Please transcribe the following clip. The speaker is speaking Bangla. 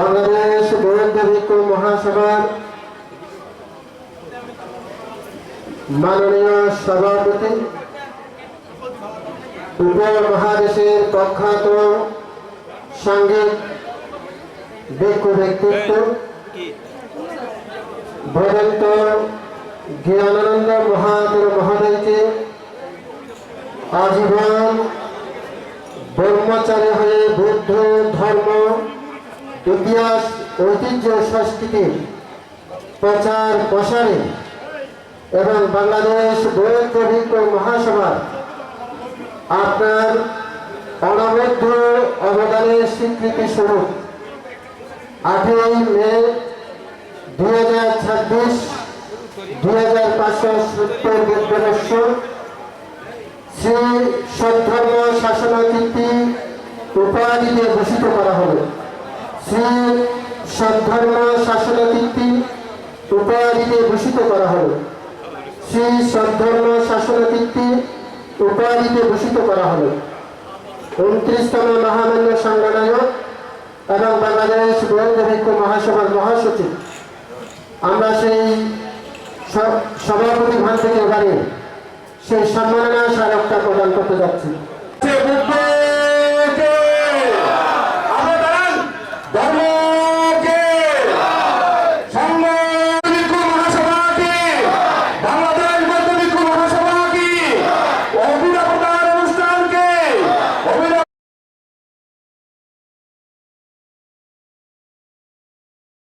বাংলাদেশ বৌদ্ধ ভিক্ষু মহাসভার মাননীয় সভাপতি, উপমহাদেশের প্রখ্যাত সাংঘিক ভিক্ষু ব্যক্তিত্ব ভদন্ত জ্ঞানানন্দ মহাদেব মহোদয়কে আজীবন ব্রহ্মচারী হয়ে বুদ্ধ ধর্ম, ইতিহাস, ঐতিহ্য, সংস্কৃতির প্রচার প্রসারে এবং বাংলাদেশ বৌদ্ধ ভিক্ষু মহাসভা আপনার অনবদ্য অবদানের স্বীকৃতি স্বরূপ 8ই মে 2026 2570 বিদ্যাবর্ষ শ্রী সদ্ধর্ম শাসনকীর্তি উপাধিতে ভূষিত করা হলো। শ্রী সদ্ধর্ম শাসনকীর্তি উপাধিতে ভূষিত করা হলো। শ্রী সদ্ধর্ম শাসনকীর্তি উপাধিতে ভূষিত করা হলো। 29তম মহামান্য সংগঠক এবং বাংলাদেশ বৌদ্ধ ভিক্ষু মহাসভার মহাসচিব আমরা সেই সভাপতি ভান থেকে এবারে সেই সম্মাননা স্মারকটা প্রদান করতে যাচ্ছি।